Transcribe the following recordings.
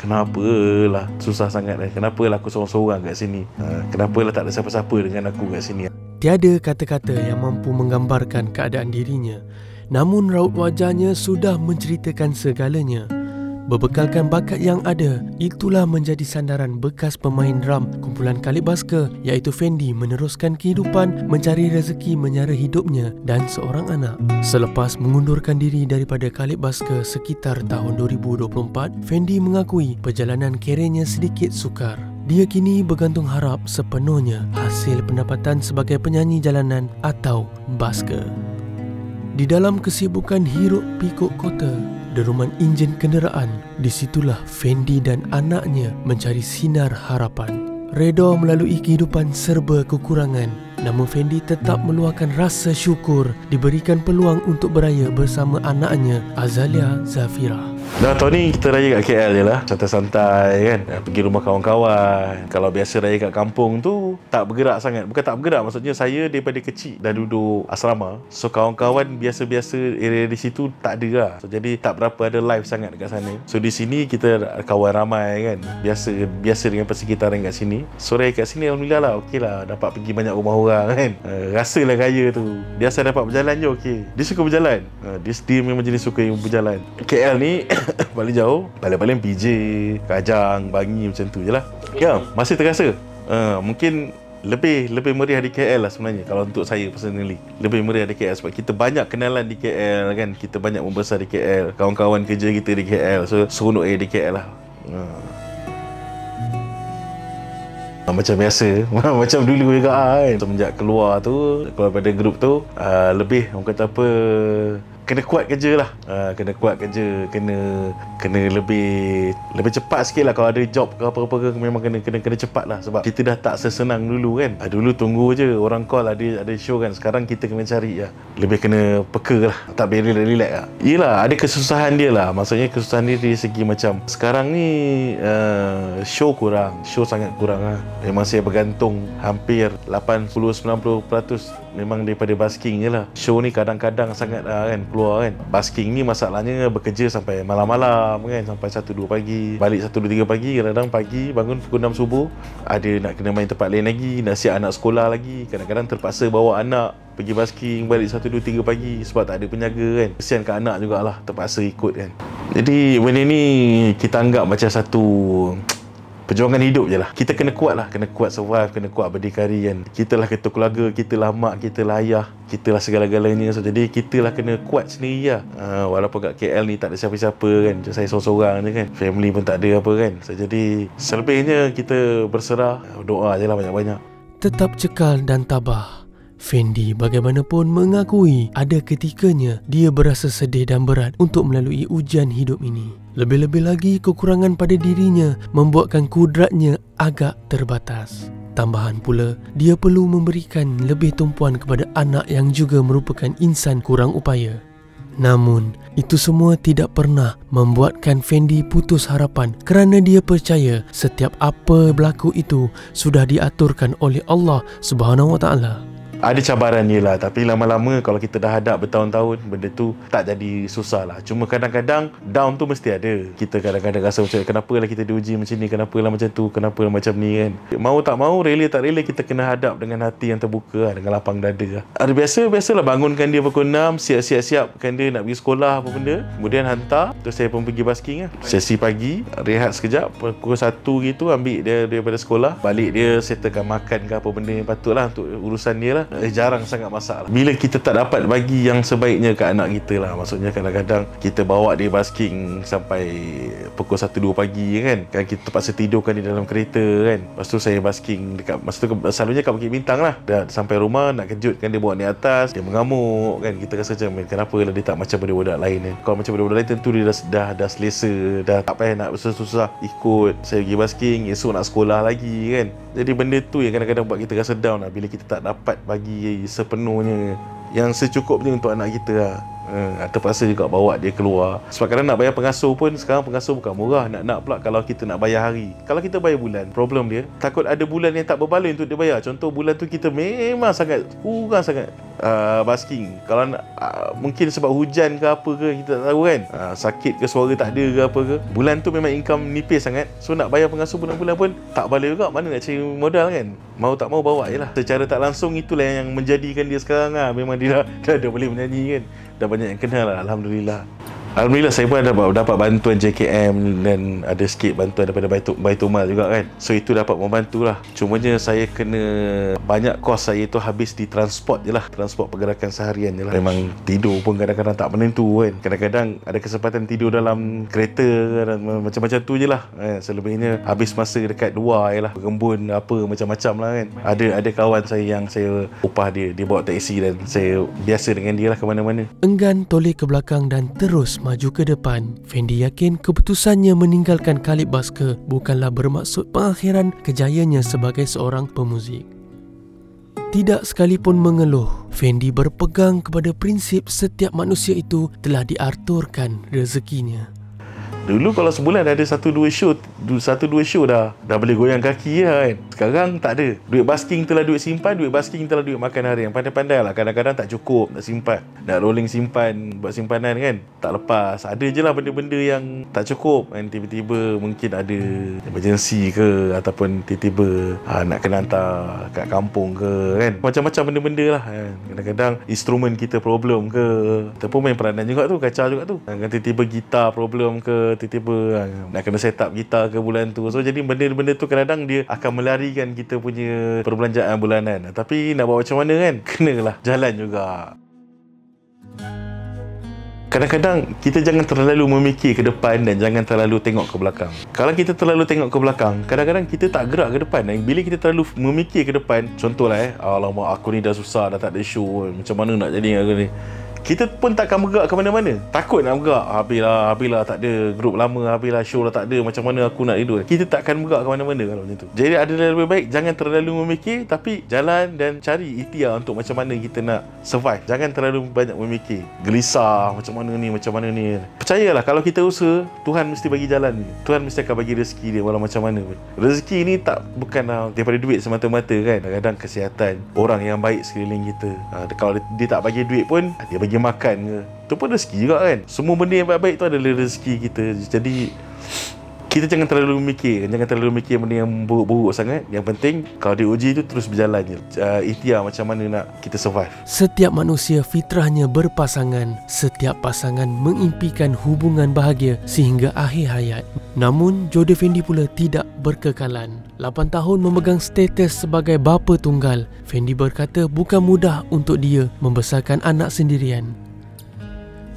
Kenapalah susah sangat Kenapalah aku seorang-seorang kat sini, kenapalah tak ada siapa-siapa dengan aku kat sini. Tiada kata-kata yang mampu menggambarkan keadaan dirinya, namun raut wajahnya sudah menceritakan segalanya. Berbekalkan bakat yang ada, itulah menjadi sandaran bekas pemain drum kumpulan Khalid Basker, iaitu Fendi meneruskan kehidupan, mencari rezeki menyara hidupnya dan seorang anak. Selepas mengundurkan diri daripada Khalid Basker sekitar tahun 2024, Fendi mengakui perjalanan kerjanya sedikit sukar. Dia kini bergantung harap sepenuhnya hasil pendapatan sebagai penyanyi jalanan atau busker. Di dalam kesibukan hiruk pikuk kota, deruman enjin kenderaan, disitulah Fendi dan anaknya mencari sinar harapan. Reda melalui kehidupan serba kekurangan, namun Fendi tetap meluahkan rasa syukur diberikan peluang untuk beraya bersama anaknya Azalia Zafira. Dah tahun ni kita raya kat KL je lah, santai-santai kan, pergi rumah kawan-kawan. Kalau biasa raya kat kampung tu tak bergerak sangat. Bukan tak bergerak, maksudnya saya daripada kecil dah duduk asrama, so kawan-kawan biasa-biasa area di situ tak ada lah. So jadi tak berapa ada live sangat dekat sana. So di sini kita kawan ramai kan, biasa dengan persekitaran kat sini. So raya kat sini alhamdulillah lah, okey lah, dapat pergi banyak rumah orang kan. Rasalah raya tu. Biasa dapat berjalan je okey. Dia suka berjalan. Dia memang jenis suka yang berjalan. KL ni paling jauh paling PJ, Kajang, Bangi macam tu je lah. Ya, masih terasa mungkin lebih meriah di KL lah sebenarnya. Kalau untuk saya personally, lebih meriah di KL sebab kita banyak kenalan di KL kan, kita banyak membesar di KL, kawan-kawan kerja kita di KL, so seronok di KL lah. Macam biasa macam dulu juga kan, semenjak keluar pada grup tu, lebih orang kata apa, kena kuat kerja lah, kena kuat kerja, kena lebih cepat sikit lah. Kalau ada job ke apa-apa ke, memang kena cepat lah, sebab kita dah tak sesenang dulu kan. Dulu tunggu je orang call, ada show kan. Sekarang kita kena cari lah, lebih kena peka lah, tak boleh relax lah. Yelah, ada kesusahan dia lah, maksudnya kesusahan dia dari segi macam sekarang ni show sangat kurang lah. Memang saya bergantung hampir 80-90% memang daripada basking je lah. Show ni kadang-kadang sangat kan keluar kan. Basking ni masalahnya bekerja sampai malam-malam kan, sampai 1-2 pagi, balik 1-2-3 pagi. Kadang-kadang pagi bangun pukul 6 subuh, ada nak kena main tempat lain lagi, nak siap anak sekolah lagi. Kadang-kadang terpaksa bawa anak pergi basking, balik 1-2-3 pagi sebab tak ada penjaga kan. Kesian kat anak jugalah, terpaksa ikut kan. Jadi benda ni kita anggap macam satu perjuangan hidup je lah. Kita kena kuat lah, kena kuat survive, kena kuat berdikari kan. Kita lah ketua keluarga, kita lah mak, kita lah ayah, kita lah segala-galanya. So jadi kita lah kena kuat sendiri lah. Walaupun kat KL ni tak ada siapa-siapa kan, saya seorang-seorang je kan, family pun tak ada apa kan. So jadi selebihnya kita berserah, doa je lah banyak-banyak. Tetap cekal dan tabah, Fendi bagaimanapun mengakui ada ketikanya dia berasa sedih dan berat untuk melalui ujian hidup ini. Lebih-lebih lagi kekurangan pada dirinya membuatkan kudratnya agak terbatas. Tambahan pula, dia perlu memberikan lebih tumpuan kepada anak yang juga merupakan insan kurang upaya. Namun, itu semua tidak pernah membuatkan Fendi putus harapan kerana dia percaya setiap apa berlaku itu sudah diaturkan oleh Allah Subhanahu Wa Taala. Ada cabaran je lah, tapi lama-lama kalau kita dah hadap bertahun-tahun, benda tu tak jadi susah lah. Cuma kadang-kadang down tu mesti ada. Kita kadang-kadang rasa macam kenapa lah kita diuji macam ni, kenapa lah macam tu, kenapa lah macam ni kan. Mau tak mau, rela tak rela, kita kena hadap dengan hati yang terbuka lah, dengan lapang dada lah. Ada biasalah bangunkan dia pukul 6, siap-siapkan dia nak pergi sekolah apa benda, kemudian hantar. Terus saya pun pergi basking lah, sesi pagi, rehat sekejap, pukul 1 gitu ambil dia daripada sekolah, balik dia settlekan makan ke apa benda yang patut lah untuk urusan dia lah. Jarang sangat masak lah. Bila kita tak dapat bagi yang sebaiknya ke anak kita lah, maksudnya kadang-kadang kita bawa dia basking sampai pukul 1-2 pagi kan kita terpaksa tidurkan dia dalam kereta kan. Lepas tu saya basking dekat, masa tu selalunya kat Bukit Bintang lah. Dah sampai rumah nak kejutkan dia, bawa naik atas, dia mengamuk kan. Kita rasa macam kenapa lah dia tak macam budak-budak lain kan. Kalau macam budak-budak lain tentu dia dah selesa, dah tak payah nak susah-susah ikut saya pergi basking, esok nak sekolah lagi kan. Jadi benda tu yang kadang-kadang buat kita rasa down lah, bila kita tak dapat bagi sepenuhnya yang secukupnya untuk anak kita lah. Terpaksa juga bawa dia keluar. Sebab kadang nak bayar pengasuh pun, sekarang pengasuh bukan murah. Nak pula kalau kita nak bayar hari. Kalau kita bayar bulan, problem dia takut ada bulan yang tak berbaloi untuk dia bayar. Contoh bulan tu kita memang sangat kurang sangat basking. Kalau mungkin sebab hujan ke apa ke, kita tak tahu kan, sakit ke, suara tak ada ke apa ke, bulan tu memang income nipis sangat. So nak bayar pengasuh bulan-bulan pun tak boleh juga. Mana nak cari modal kan. Mau tak mau bawa je lah. Secara tak langsung itulah yang menjadikan dia sekarang lah. Memang dia dah boleh menyanyi kan. Dah banyak yang kenal lah, Alhamdulillah. Alhamdulillah saya pun dapat bantuan JKM dan ada sikit bantuan daripada Baitul Mal juga kan. So itu dapat membantu lah. Cumanya saya kena banyak kos saya tu habis di transport je lah. Transport pergerakan seharian je lah. Memang tidur pun kadang-kadang tak menentu kan. Kadang-kadang ada kesempatan tidur dalam kereta dan macam-macam tu je lah. Selebihnya habis masa dekat luar je lah. Berkebun apa macam-macam lah kan. Ada kawan saya yang saya upah dia bawa taksi dan saya biasa dengan dia lah ke mana-mana. Enggan toleh ke belakang dan terus maju ke depan, Fendi yakin keputusannya meninggalkan Khalid Basker bukanlah bermaksud pengakhiran kejayanya sebagai seorang pemuzik. Tidak sekalipun mengeluh, Fendi berpegang kepada prinsip setiap manusia itu telah diaturkan rezekinya. Dulu kalau sebulan ada 1-2 show dah boleh goyang kaki lah kan. Sekarang tak ada. Duit basking telah duit simpan, duit basking telah duit makan harian. Pandai-pandai lah. Kadang-kadang tak cukup nak simpan, nak rolling simpan, buat simpanan kan, tak lepas. Ada je lah benda-benda yang tak cukup kan. Tiba-tiba mungkin ada emergency ke, ataupun tiba-tiba nak kena hantar kat kampung ke kan. Macam-macam benda-benda lah kan. Kadang-kadang instrumen kita problem ke, ataupun main peranan juga tu, kacau juga tu. Tiba-tiba gitar problem ke, tiba-tiba nak kena set up gitar ke bulan tu. So jadi benda-benda tu kadang-kadang dia akan melarikan kita punya perbelanjaan bulanan. Tapi nak buat macam mana kan, kenalah jalan juga. Kadang-kadang kita jangan terlalu memikir ke depan dan jangan terlalu tengok ke belakang. Kalau kita terlalu tengok ke belakang, kadang-kadang kita tak gerak ke depan. Dan bila kita terlalu memikir ke depan, contohlah alamak aku ni dah susah, dah tak ada show, macam mana nak jadi aku ni, kita pun takkan bergerak ke mana-mana. Takut nak bergerak. Habislah tak ada grup lama, habislah show dah tak ada, macam mana aku nak hidup. Kita takkan bergerak ke mana-mana kalau macam tu. Jadi adalah lebih baik jangan terlalu memikir, tapi jalan dan cari ikhtiar untuk macam mana kita nak survive. Jangan terlalu banyak memikir, gelisah macam mana ni. Percayalah kalau kita usaha, Tuhan mesti bagi jalan. Tuhan mesti akan bagi rezeki dia walau macam mana pun. Rezeki ni bukanlah daripada duit semata-mata kan. Kadang-kadang kesihatan, orang yang baik sekeliling kita. Kalau dia tak bagi duit pun, dia bagi makan ke, tu pun rezeki juga kan. Semua benda yang baik-baik tu adalah rezeki kita. Jadi kita jangan terlalu memikir benda yang buruk-buruk sangat. Yang penting kalau diuji tu terus berjalan je. Ikhtiar macam mana nak kita survive. Setiap manusia fitrahnya berpasangan. Setiap pasangan mengimpikan hubungan bahagia sehingga akhir hayat. Namun jodoh Fendi pula tidak berkekalan. 8 tahun memegang status sebagai bapa tunggal, Fendi berkata bukan mudah untuk dia membesarkan anak sendirian.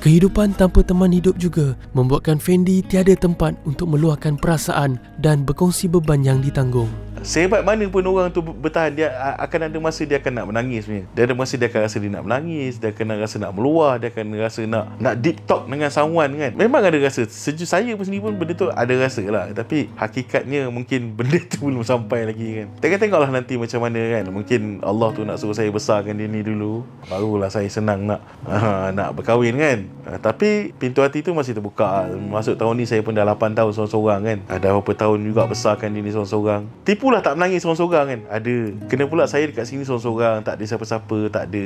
Kehidupan tanpa teman hidup juga membuatkan Fendi tiada tempat untuk meluahkan perasaan dan berkongsi beban yang ditanggung. Sehebat mana pun orang tu bertahan, dia akan ada masa dia akan nak menangis sebenarnya. Dia ada masa dia akan rasa dia nak menangis, dia akan rasa nak meluah, dia akan rasa nak deep talk dengan someone kan. Memang ada rasa. Saya pun sendiri pun benda tu ada rasa lah. Tapi hakikatnya mungkin benda tu belum sampai lagi kan. Tengoklah nanti macam mana kan. Mungkin Allah tu nak suruh saya besarkan dia ni dulu, barulah saya senang nak berkahwin kan. Tapi pintu hati tu masih terbuka. Masuk tahun ni saya pun dah 8 tahun seorang-seorang kan. Dah berapa tahun juga besarkan dia ni seorang-seorang. Tipulah tak menangis seorang-seorang kan. Ada. Kena pula saya dekat sini seorang-seorang, tak ada siapa-siapa, tak ada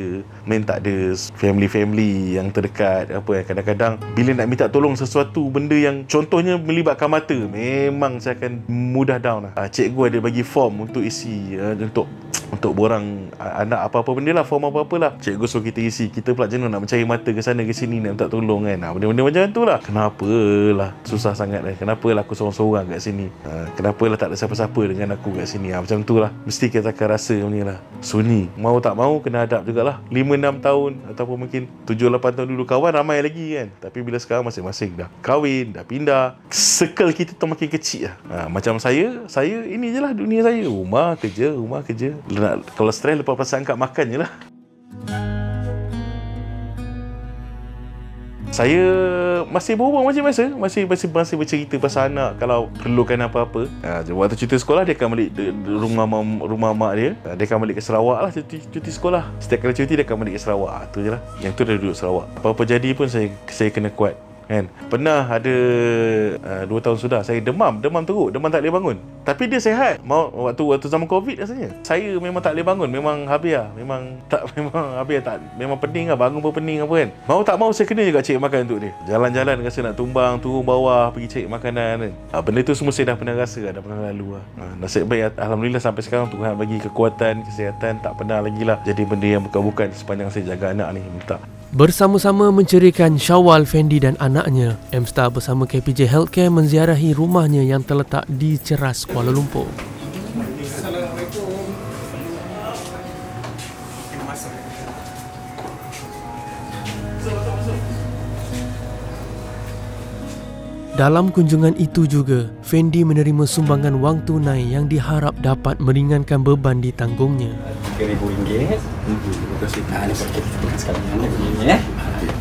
family yang terdekat apa kan. Kadang-kadang bila nak minta tolong sesuatu benda yang contohnya melibatkan mata, memang saya akan mudah down lah. Cikgu ada bagi form untuk isi, untuk borang anak apa-apa benda lah, form apa-apa lah. Cikgu suruh kita isi, kita pula jenuh nak mencari mata ke sana ke sini nak minta tolong kan. Benda-benda macam tu lah. Kenapalah susah sangat kan. Kenapalah aku seorang-seorang kat sini. Kenapalah tak ada siapa-siapa dengan aku kat sini. Macam tu lah. Mesti kita akan rasa macam ni lah. Sunyi. Mau tak mau kena hadap jugalah. 5-6 tahun ataupun mungkin 7-8 tahun dulu kawan ramai lagi kan. Tapi bila sekarang masing-masing dah kahwin, dah pindah, circle kita tu makin kecil lah. Macam saya ini je lah dunia saya. Rumah kerja. Kalau stres lepas pasang angkat makan je lah. Saya masih berhubung macam biasa, masih bercerita pasal anak kalau perlukan apa-apa. Waktu cuti sekolah dia akan balik rumah mak dia. Dia akan balik ke Sarawak lah cuti sekolah. Setiap kali cuti dia akan balik ke Sarawak. Tu je lah. Yang tu dia duduk Sarawak. Apa-apa jadi pun saya kena kuat. kan. Pernah ada 2 tahun sudah saya demam teruk, demam tak boleh bangun. Tapi dia sihat. Waktu zaman Covid rasanya. Saya memang tak boleh bangun, memang habis lah. Memang habis tak, memang pening lah, bangun pun pening apa kan. Mau tak mau saya kena juga cari makan untuk dia. Jalan-jalan rasa nak tumbang, turun bawah pergi cari makanan kan. Benda tu semua saya dah pernah rasa lah, dah pernah lalu lah. Nasib baik alhamdulillah sampai sekarang Tuhan bagi kekuatan, kesihatan, tak pernah lagi lah jadi benda yang bukan-bukan sepanjang saya jaga anak ni, minta. Bersama-sama mencerikan Syawal, Fendi dan anaknya, M-Star bersama KPJ Healthcare menziarahi rumahnya yang terletak di Ceras, Kuala Lumpur. Dalam kunjungan itu juga, Fendi menerima sumbangan wang tunai yang diharap dapat meringankan beban di tanggungnya. RM3,000. Terima kasih.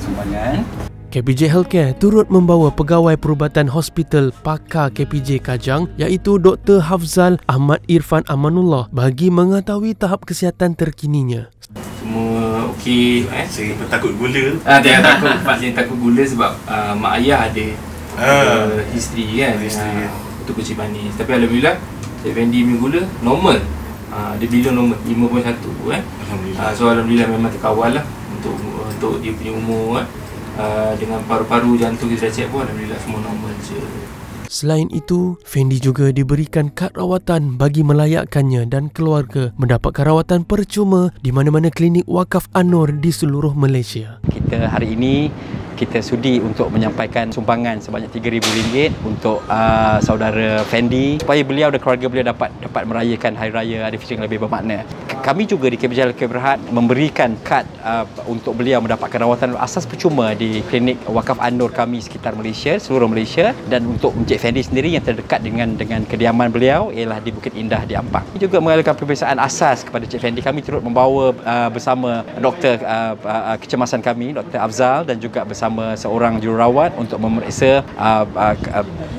Sumbangan. KPJ Healthcare turut membawa pegawai perubatan hospital pakar KPJ Kajang iaitu Dr. Hafzal Ahmad Irfan Amanullah bagi mengetahui tahap kesihatan terkininya. Semua okey. Saya takut gula. Jangan takut. Pasien takut gula sebab mak ayah ada history kan. Itu kecil manis. Tapi alhamdulillah Cik Fendi punya gula normal. Dia bilang normal 5.1 kan. Alhamdulillah. So alhamdulillah memang terkawal lah untuk dia punya umur kan. Dengan paru-paru, jantung kita dah check pun alhamdulillah semua normal je. Selain itu, Fendi juga diberikan kad rawatan bagi melayakkannya dan keluarga mendapatkan rawatan percuma di mana-mana klinik wakaf An-Nur di seluruh Malaysia. Kita hari ini kita sudi untuk menyampaikan sumbangan sebanyak RM3,000 untuk saudara Fendi supaya beliau dan keluarga beliau dapat merayakan Hari Raya Aidilfitri yang lebih bermakna. Kami juga di KPJ Healthcare Berhad memberikan kad untuk beliau mendapatkan rawatan asas percuma di klinik wakaf An-Nur kami sekitar Malaysia, seluruh Malaysia, dan untuk Encik Fendi sendiri yang terdekat dengan kediaman beliau ialah di Bukit Indah di Ampang. Kami juga mengadakan pemeriksaan asas kepada Encik Fendi. Kami turut membawa bersama doktor kecemasan kami, Dr. Afzal, dan juga bersama seorang jururawat untuk memeriksa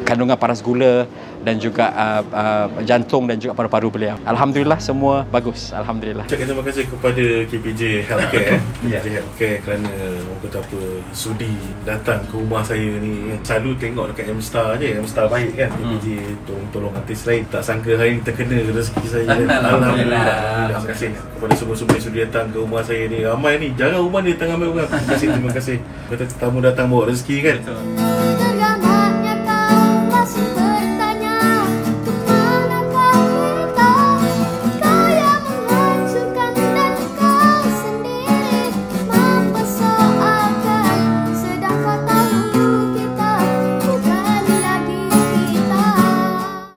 kandungan paras gula dan juga jantung dan juga paru-paru beliau. Alhamdulillah semua bagus. Alhamdulillah. Terima kasih kepada KPJ Healthcare KPJ Healthcare kerana orang kata apa, sudi datang ke rumah saya ni. Selalu tengok dekat M-Star je, M-Star baik kan. KPJ tolong artis lain. Tak sangka hari ni terkena rezeki saya kan. Alhamdulillah. Terima kasih kepada semua-semua yang sudi datang ke rumah saya ni. Ramai ni, jarang rumah ni datang ambil orang. Terima kasih. Kata tetamu datang bawa rezeki kan.